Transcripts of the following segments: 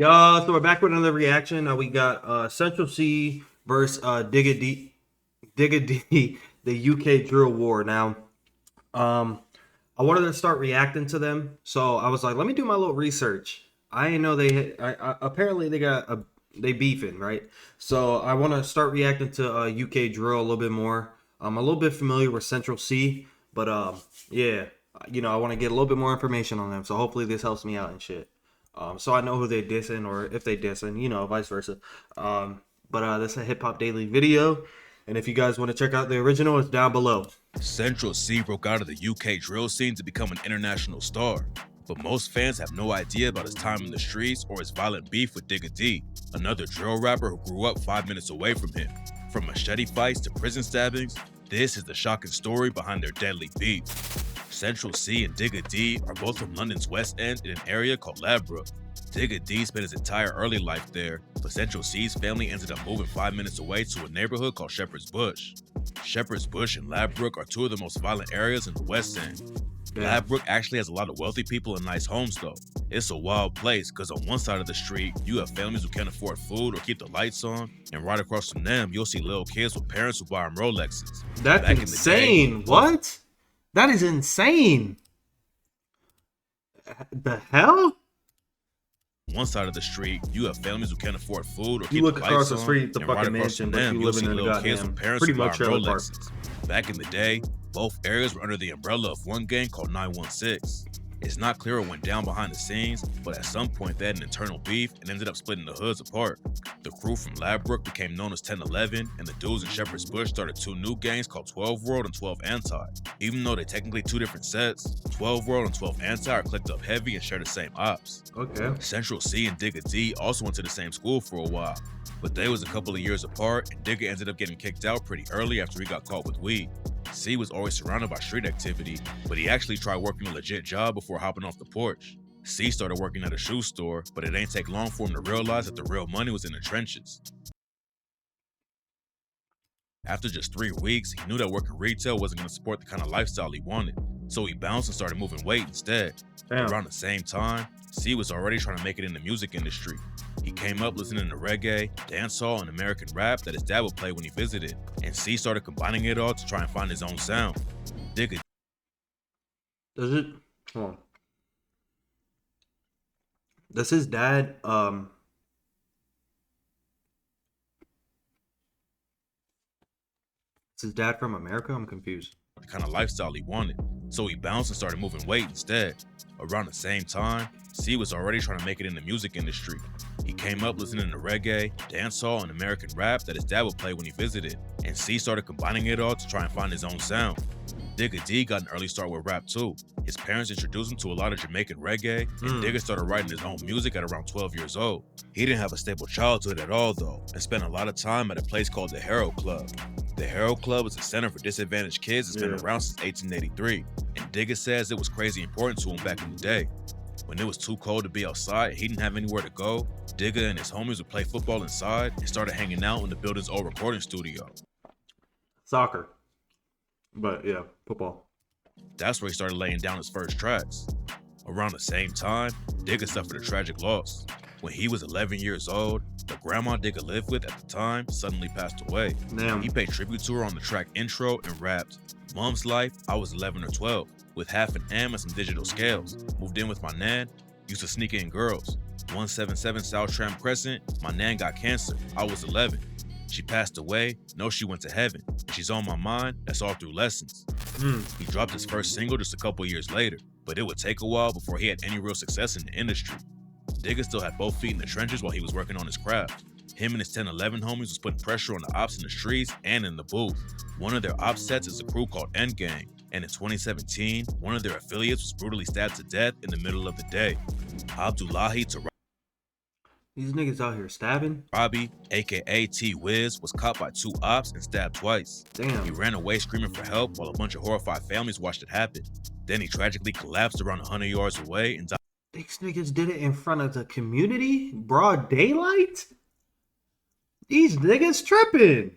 Yeah, so we're back with another reaction. We got Central C versus Digga D, the UK drill war. Now, um, I wanted to start reacting to them, so I was like, let me do my little research. I didn't know apparently they beefing, right? So I want to start reacting to UK drill a little bit more. I'm a little bit familiar with Central C, but yeah, I want to get a little bit more information on them. So hopefully this helps me out and shit. So I know who they dissing or if they dissing, vice versa. But this is a hip hop daily video, and if you guys want to check out the original, it's down below. Central C broke out of the UK drill scene to become an international star, but most fans have no idea about his time in the streets or his violent beef with Digga D, another drill rapper who grew up 5 minutes away from him. From machete fights to prison stabbings, this is the shocking story behind their deadly beef. Central C and Digga D are both from London's West End in an area called Ladbroke. Digga D spent his entire early life there, but Central C's family ended up moving 5 minutes away to a neighborhood called Shepherd's Bush. Shepherd's Bush and Ladbroke are two of the most violent areas in the West End. Ladbroke actually has a lot of wealthy people and nice homes though. It's a wild place because on one side of the street, you have families who can't afford food or keep the lights on, and right across from them, you'll see little kids with parents who buy them Rolexes. That's insane. What? That is insane. The hell? One side of the street, you have families who can't afford food or keep you look the across lights the street, the on, fucking and right mansion, from but them, you you'll see living in the little kids goddamn with parents pretty who buy much trailer park. Rolexes. Back in the day, both areas were under the umbrella of one gang called 916. It's not clear what went down behind the scenes, but at some point they had an internal beef and ended up splitting the hoods apart. The crew from Ladbroke became known as 1011, and the dudes in Shepherd's Bush started two new gangs called 12 World and 12 Anti. Even though they're technically two different sets, 12 World and 12 Anti are clicked up heavy and share the same ops. Okay. Central C and Digga D also went to the same school for a while, but they was a couple of years apart, and Digga ended up getting kicked out pretty early after he got caught with weed. C was always surrounded by street activity, but he actually tried working a legit job before hopping off the porch. C started working at a shoe store, but it ain't take long for him to realize that the real money was in the trenches. After just 3 weeks, he knew that working retail wasn't going to support the kind of lifestyle he wanted, so he bounced and started moving weight instead. Damn. Around the same time, C was already trying to make it in the music industry. He came up listening to reggae, dancehall, and American rap that his dad would play when he visited, and C started combining it all to try and find his own sound. Digga. Does it? Hold on. Does his dad is his dad from America? I'm confused. The kind of lifestyle he wanted, so he bounced and started moving weight instead. Around the same time, C was already trying to make it in the music industry. He came up listening to reggae, dancehall, and American rap that his dad would play when he visited, and C started combining it all to try and find his own sound. Digga D got an early start with rap too. His parents introduced him to a lot of Jamaican reggae, and Digga started writing his own music at around 12 years old. He didn't have a stable childhood at all though, and spent a lot of time at a place called the Herald Club. The Herald Club is a center for disadvantaged kids that's been around since 1883, and Digga says it was crazy important to him back in the day. When it was too cold to be outside and he didn't have anywhere to go, Digga and his homies would play football inside and started hanging out in the building's old recording studio. Soccer. But yeah, football. That's where he started laying down his first tracks. Around the same time, Digga suffered a tragic loss. When he was 11 years old, the grandma Digga lived with at the time suddenly passed away. Damn. He paid tribute to her on the track Intro and rapped, "Mom's life, I was 11 or 12, with half an M and some digital scales. Moved in with my nan, used to sneak in girls. 177 South Tram Crescent, my nan got cancer, I was 11. She passed away, know she went to heaven. She's on my mind, that's all through lessons." He dropped his first single just a couple years later, but it would take a while before he had any real success in the industry. Digga still had both feet in the trenches while he was working on his craft. Him and his 1011 homies was putting pressure on the ops in the streets and in the booth. One of their op sets is a crew called End Gang, and in 2017, one of their affiliates was brutally stabbed to death in the middle of the day. Abdullahi These niggas out here stabbing? Robbie, aka T-Wiz, was caught by 2 ops and stabbed twice. Damn. He ran away screaming for help while a bunch of horrified families watched it happen. Then he tragically collapsed around 100 yards away and died. These niggas did it in front of the community? Broad daylight? These niggas tripping.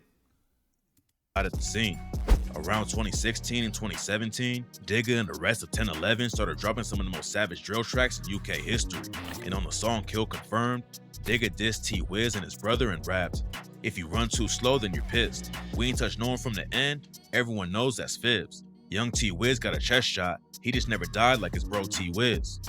At the scene. Around 2016 and 2017, Digga and the rest of 1011 started dropping some of the most savage drill tracks in UK history, and on the song Kill Confirmed, Digga dissed T-Wiz and his brother and rapped, "If you run too slow, then you're pissed. We ain't touched no one from the end, everyone knows that's fibs. Young T-Wiz got a chest shot, he just never died like his bro T-Wiz."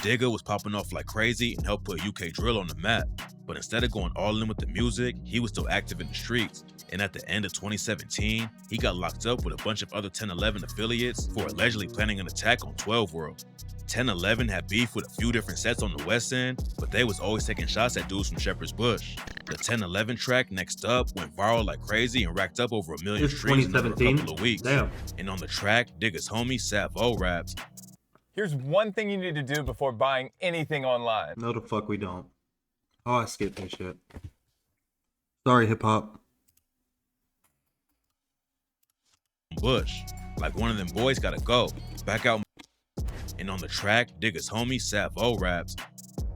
Digga was popping off like crazy and helped put UK drill on the map, but instead of going all in with the music, he was still active in the streets. And at the end of 2017, he got locked up with a bunch of other 1011 affiliates for allegedly planning an attack on 12 World. 1011 had beef with a few different sets on the West End, but they was always taking shots at dudes from Shepherd's Bush. The 1011 track Next Up went viral like crazy and racked up over 1 million It's streams in under a 2017. couple of weeks. Damn. And on the track, Digga's homie Savo raps, Here's one thing you need to do before buying anything online. No, the fuck we don't. Oh, I skipped that shit. Sorry, hip hop. Bush, like one of them boys gotta go, back out. And on the track, Digga's homie Savo raps,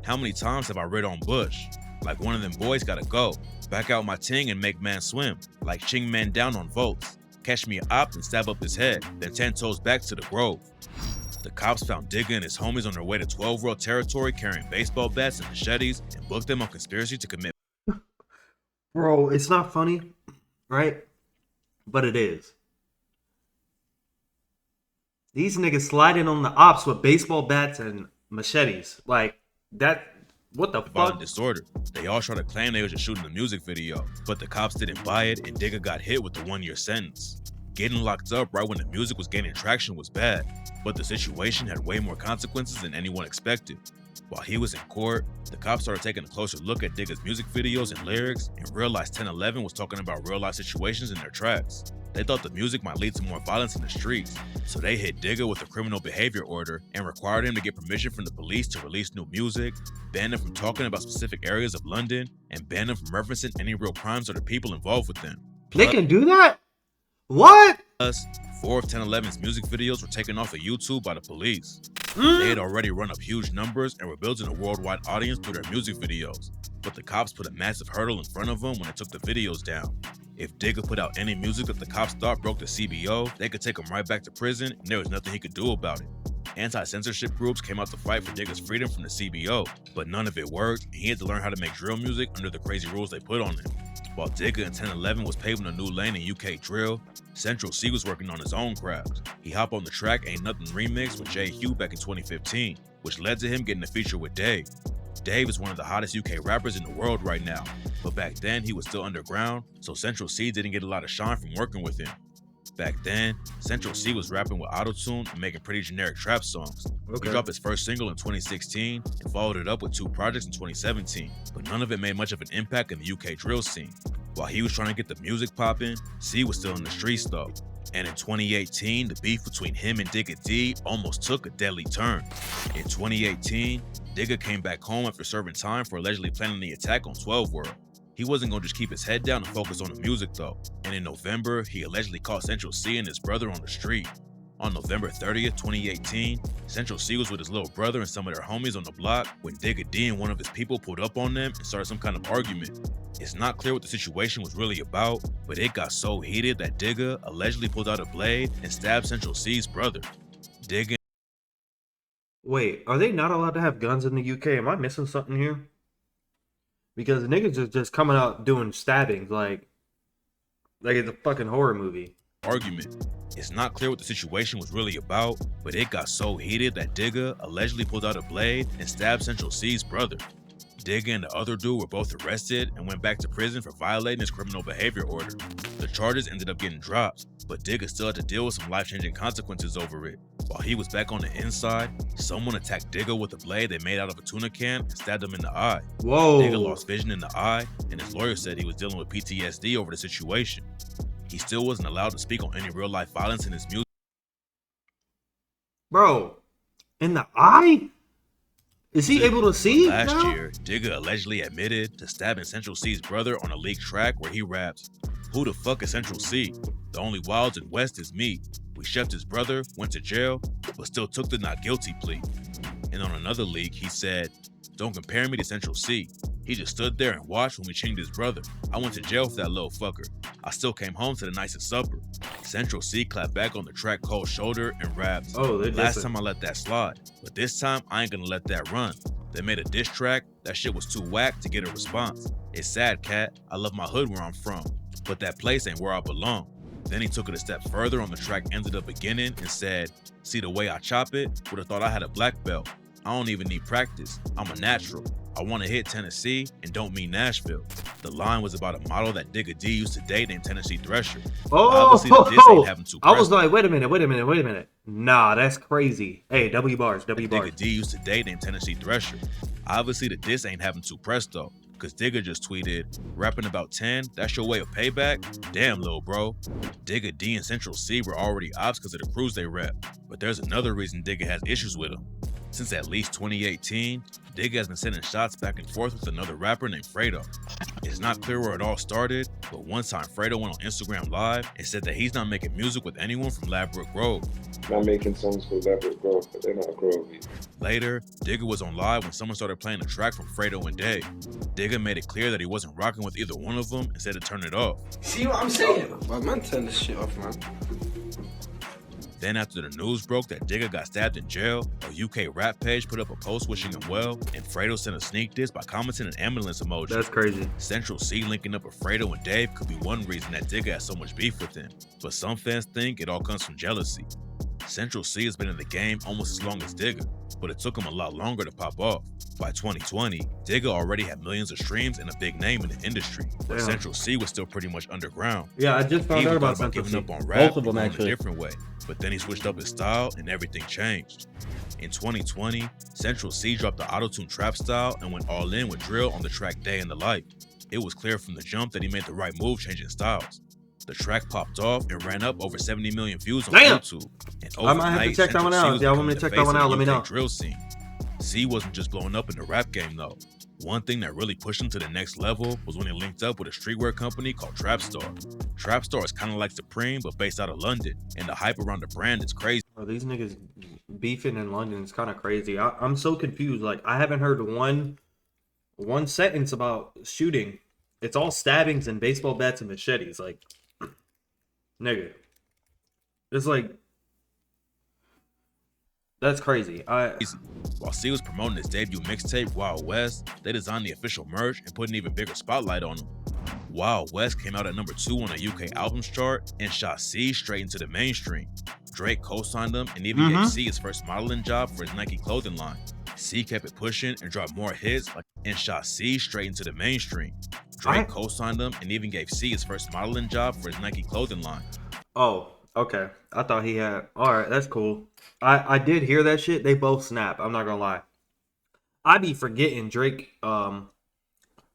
"How many times have I read on Bush? Like one of them boys gotta go, back out my ting and make man swim, like ching man down on votes. Catch me a op and stab up his head, then 10 toes back to the grove." The cops found Digga and his homies on their way to 12 World territory carrying baseball bats and machetes and booked them on conspiracy to commit. Bro, it's not funny, right? But it is. These niggas sliding on the ops with baseball bats and machetes. Like, that, what the Violent fuck? disorder. They all tried to claim they was just shooting a music video, but the cops didn't buy it and Digga got hit with the 1-year sentence. Getting locked up right when the music was gaining traction was bad, but the situation had way more consequences than anyone expected. While he was in court, the cops started taking a closer look at Digga's music videos and lyrics and realized 1011 was talking about real life situations in their tracks. They thought the music might lead to more violence in the streets, so they hit Digga with a criminal behavior order and required him to get permission from the police to release new music, banned him from talking about specific areas of London, and banned him from referencing any real crimes or the people involved with them. They can do that? What? Plus, 4 of 1011's music videos were taken off of YouTube by the police. They Mm? had already run up huge numbers and were building a worldwide audience through their music videos, but the cops put a massive hurdle in front of them when they took the videos down. If Digga put out any music that the cops thought broke the CBO, they could take him right back to prison and there was nothing he could do about it. Anti-censorship groups came out to fight for Digga's freedom from the CBO, but none of it worked and he had to learn how to make drill music under the crazy rules they put on him. While Digga in 1011 was paving a new lane in UK drill, Central C was working on his own craft. He hopped on the track Ain't Nothing remix with J. Hugh back in 2015, which led to him getting a feature with Dave. Dave is one of the hottest UK rappers in the world right now, but back then he was still underground, so Central C didn't get a lot of shine from working with him. Back then, Central C was rapping with autotune and making pretty generic trap songs. Okay. He dropped his first single in 2016 and followed it up with 2 projects in 2017, but none of it made much of an impact in the UK drill scene. While he was trying to get the music popping, C was still in the streets though. And in 2018, the beef between him and Digga D almost took a deadly turn. In 2018, Digga came back home after serving time for allegedly planning the attack on 12 World. He wasn't going to just keep his head down and focus on the music though, and in November, he allegedly caught Central C and his brother on the street. On November 30th, 2018, Central C was with his little brother and some of their homies on the block when Digga D and one of his people pulled up on them and started some kind of argument. It's not clear what the situation was really about, but it got so heated that Digga allegedly pulled out a blade and stabbed Central C's brother. Digga Wait, are they not allowed to have guns in the UK? Am I missing something here? Because niggas are just coming out doing stabbings like it's a fucking horror movie. argument. It's not clear what the situation was really about, but it got so heated that Digga allegedly pulled out a blade and stabbed Central C's brother. Digga and the other dude were both arrested and went back to prison for violating his criminal behavior order. The charges ended up getting dropped, but Digga still had to deal with some life-changing consequences over it. While he was back on the inside, someone attacked Digga with a blade they made out of a tuna can and stabbed him in the eye. Whoa. Digga lost vision in the eye, and his lawyer said he was dealing with PTSD over the situation. He still wasn't allowed to speak on any real-life violence in his music. Bro, in the eye? Is he able to see? Last now? year, Digga allegedly admitted to stabbing Central C's brother on a leaked track where he raps, "Who the fuck is Central C? The only wilds in West is me. We chefed his brother, went to jail, but still took the not guilty plea." And on another leak, he said, "Don't compare me to Central C. He just stood there and watched when we chinged his brother. I went to jail for that little fucker. I still came home to the nicest supper." Central C clapped back on the track Cold Shoulder and rapped, Oh, they're last dissing. time I let that slide, but this time I ain't gonna let that run. They made a diss track, that shit was too whack to get a response. It's sad, cat, I love my hood where I'm from, but that place ain't where I belong. Then he took it a step further on the track Ended Up Beginning and said, see the way I chop it? Would've thought I had a black belt. I don't even need practice, I'm a natural. I wanna hit Tennessee and don't mean Nashville. The line was about a model that Digga D used to date named Tennessee Thresher. Obviously, the diss ain't having too I was like, wait a minute. Nah, that's crazy. Hey, W bars. Digga D used to date named Tennessee Thresher. Obviously, the diss ain't having too pressed though, cause Digga just tweeted, rapping about 10, that's your way of payback? Damn, lil bro. Digga D and Central C were already ops cause of the crews they rep, but there's another reason Digga has issues with him. Since at least 2018, Digga has been sending shots back and forth with another rapper named Fredo. It's not clear where it all started, but one time Fredo went on Instagram Live and said that he's not making music with anyone from Ladbroke Grove. Not making songs for Ladbroke Grove, but they're not Grove either. Later, Digga was on Live when someone started playing a track from Fredo and Dave. Digga made it clear that he wasn't rocking with either one of them and said to turn it off. See what I'm saying? My man, turn this shit off, man. Then after the news broke that Digga got stabbed in jail, a UK rap page put up a post wishing him well, and Fredo sent a sneak diss by commenting an ambulance emoji. That's crazy. Central C linking up with Fredo and Dave could be one reason that Digga has so much beef with him, but some fans think it all comes from jealousy. Central C has been in the game almost as long as Digga, but it took him a lot longer to pop off. By 2020, Digga already had millions of streams and a big name in the industry, but Damn. Central C was still pretty much underground. Yeah, I just found He out even about thought Central giving C. up on rap Both of them, and going actually. a different way, but then he switched up his style and everything changed. In 2020, Central C dropped the auto-tune trap style and went all in with drill on the track Day in the Life. It was clear from the jump that he made the right move changing styles. The track popped off and ran up over 70 million views on Damn! YouTube. And I might have to overnight, check that Central one C out. was Y'all want me to becoming check the that face one of out? the Let me UK know. drill scene. C wasn't just blowing up in the rap game though. One thing that really pushed him to the next level was when he linked up with a streetwear company called Trapstar. Trapstar is kind of like Supreme but based out of London, and the hype around the brand is crazy. Bro, these niggas beefing in London is kind of crazy. I'm so confused. Like, I haven't heard one sentence about shooting. It's all stabbings and baseball bats and machetes. Like, nigga, it's like, that's crazy. While C was promoting his debut mixtape, Wild West, they designed the official merch and put an even bigger spotlight on him. Wild West came out at number 2 on a UK albums chart and shot C straight into the mainstream. Drake co-signed him and even gave C his first modeling job for his Nike clothing line. C kept it pushing and dropped more hits and shot C straight into the mainstream. Drake co-signed him and even gave C his first modeling job for his Nike clothing line. Oh, okay. I thought he had. All right, that's cool. I did hear that shit. They both snap. I'm not gonna lie. I be forgetting Drake.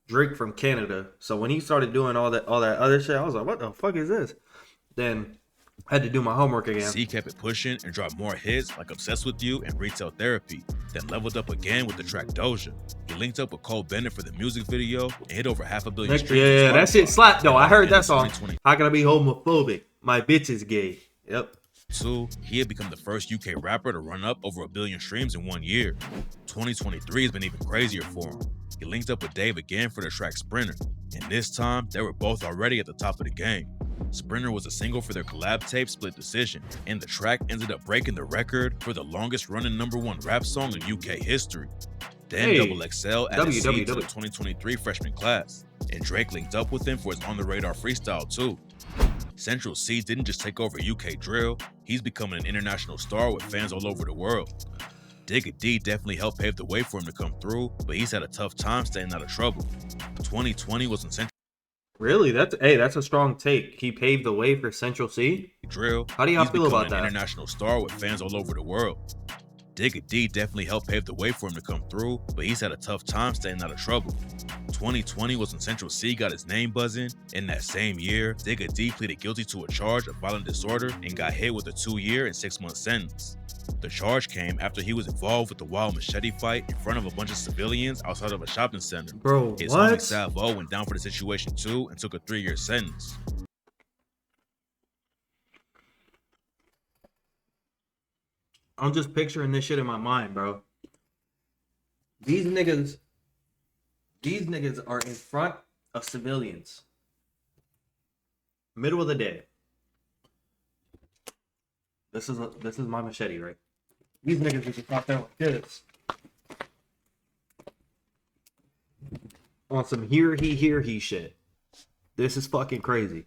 Drake from Canada. So when he started doing all that other shit, I was like, what the fuck is this? Then I had to do my homework again. C kept it pushing and dropped more hits like Obsessed With You and Retail Therapy, then leveled up again with the track Doja. He linked up with Cole Bennett for the music video and hit over 500 million streams. Yeah, on that shit Spotify. slapped though. I heard that song. 2022, How can I be homophobic? My bitch is gay. Yep. he had become the first UK rapper to run up over 1 billion streams in 1 year. 2023 has been even crazier for him. He linked up with Dave again for the track Sprinter, and this time they were both already at the top of the game. Sprinter was a single for their collab tape Split Decision, and the track ended up breaking the record for the longest running #1 rap song in UK history. Then Hey, Double XL added C to the WWW. 2023 freshman class, and Drake linked up with him for his On The Radar freestyle too. Central C didn't just take over UK drill, he's becoming an international star with fans all over the world. Digga D definitely helped pave the way for him to come through, but he's had a tough time staying out of trouble. 2020 was when Central Really? That's a strong take. He paved the way for Central C. drill. How do y'all he's feel becoming about that? an international star with fans all over the world. Digga D definitely helped pave the way for him to come through, but he's had a tough time staying out of trouble. 2020 was when Central C got his name buzzing. In that same year, Digga D pleaded guilty to a charge of violent disorder and got hit with a 2-year and 6-month sentence. The charge came after he was involved with the wild machete fight in front of a bunch of civilians outside of a shopping center. Bro, His what? homie Salvo went down for the situation too and took a 3-year sentence. I'm just picturing this shit in my mind, bro. These niggas are in front of civilians. Middle of the day. This is my machete, right? These niggas are just out there like this. On some here he shit. This is fucking crazy.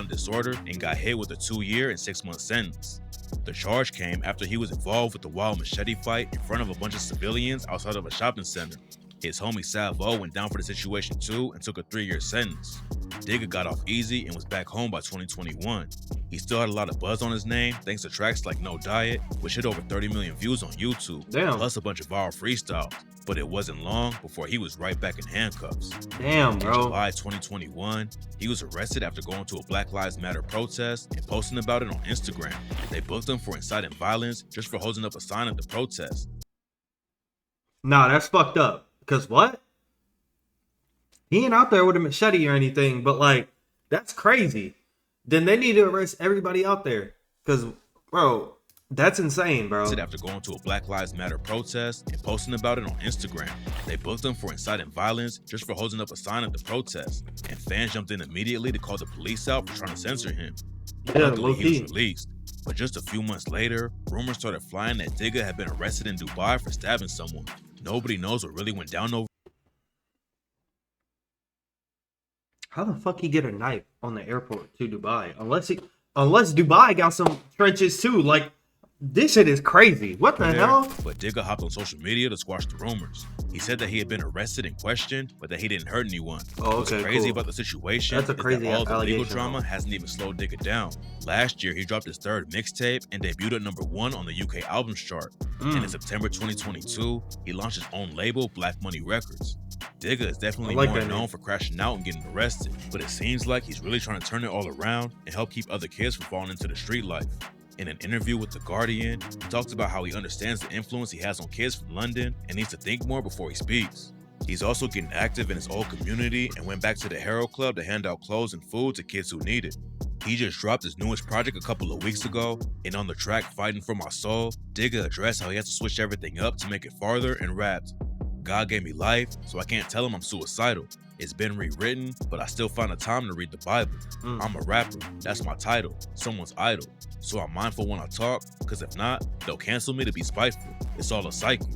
Disorder and got hit with a 2-year and 6-month sentence. The charge came after he was involved with the wild machete fight in front of a bunch of civilians outside of a shopping center. His homie Salvo went down for the situation too and took a 3-year sentence. Digga got off easy and was back home by 2021. He still had a lot of buzz on his name thanks to tracks like No Diet, which hit over 30 million views on YouTube, Damn. plus a bunch of viral freestyles. But it wasn't long before he was right back in handcuffs. Damn, In bro. July 2021, he was arrested after going to a Black Lives Matter protest and posting about it on Instagram. They booked him for inciting violence just for holding up a sign at the protest. Nah, that's fucked up. Cause what? He ain't out there with a machete or anything, but like, that's crazy. Then they need to arrest everybody out there. Cause, bro, that's insane, bro. After going to a Black Lives Matter protest and posting about it on Instagram. They booked him for inciting violence just for holding up a sign at the protest. And fans jumped in immediately to call the police out for trying to censor him. Yeah, Luckily, he was low-key. released. But just a few months later, rumors started flying that Digga had been arrested in Dubai for stabbing someone. Nobody knows what really went down over. How the fuck he get a knife on the airport to Dubai? Unless Dubai got some trenches too. Like, this shit is crazy. What the hell? But Digga hopped on social media to squash the rumors. He said that he had been arrested and questioned, but that he didn't hurt anyone. Oh, What's okay, crazy cool. about the situation That's a is crazy that all the legal allegation, drama though. hasn't even slowed Digga down. Last year, he dropped his 3rd mixtape and debuted at #1 on the UK albums chart. And in September 2022, he launched his own label, Black Money Records. Digga is definitely I like more that known name. for crashing out and getting arrested, but it seems like he's really trying to turn it all around and help keep other kids from falling into the street life. In an interview with The Guardian, he talks about how he understands the influence he has on kids from London and needs to think more before he speaks. He's also getting active in his old community and went back to the Herald Club to hand out clothes and food to kids who need it. He just dropped his newest project a couple of weeks ago, and on the track Fighting for My Soul, Digga addressed how he has to switch everything up to make it farther and rapped, "God gave me life, so I can't tell him I'm suicidal. It's been rewritten, but I still find the time to read the Bible. I'm a rapper, that's my title, someone's idol. So I'm mindful when I talk, cause if not, they'll cancel me to be spiteful. It's all a cycle."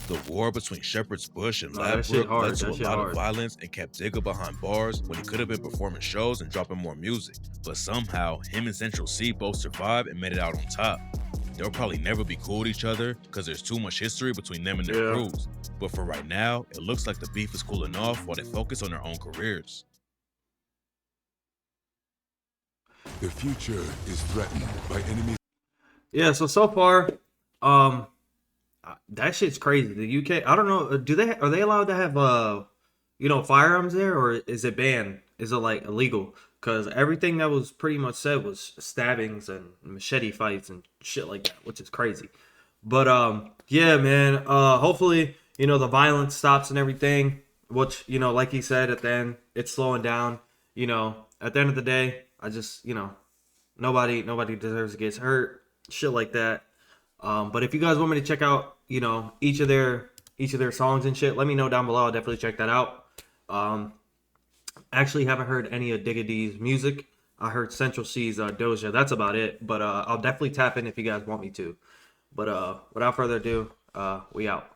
The war between Shepherd's Bush and Nah, that shit Ladbroke hard, led to that a shit lot hard. of violence and kept Digga behind bars when he could have been performing shows and dropping more music. But somehow, him and Central C both survived and made it out on top. They'll probably never be cool with each other because there's too much history between them and their Yeah. crews. But for right now, it looks like the beef is cooling off while they focus on their own careers. The future is threatened by enemies. Yeah, so far, that shit's crazy. The UK, I don't know, are they allowed to have firearms there, or is it banned? Is it like illegal? Because everything that was pretty much said was stabbings and machete fights and shit like that, which is crazy. But yeah, man. Hopefully, the violence stops and everything. Which, like he said at the end, it's slowing down. At the end of the day, I just, nobody deserves to get hurt. Shit like that. But if you guys want me to check out, each of their songs and shit, let me know down below. I'll definitely check that out. Actually haven't heard any of Digga D's music. I heard Central C's Doja. That's about it. But I'll definitely tap in if you guys want me to. But without further ado, we out.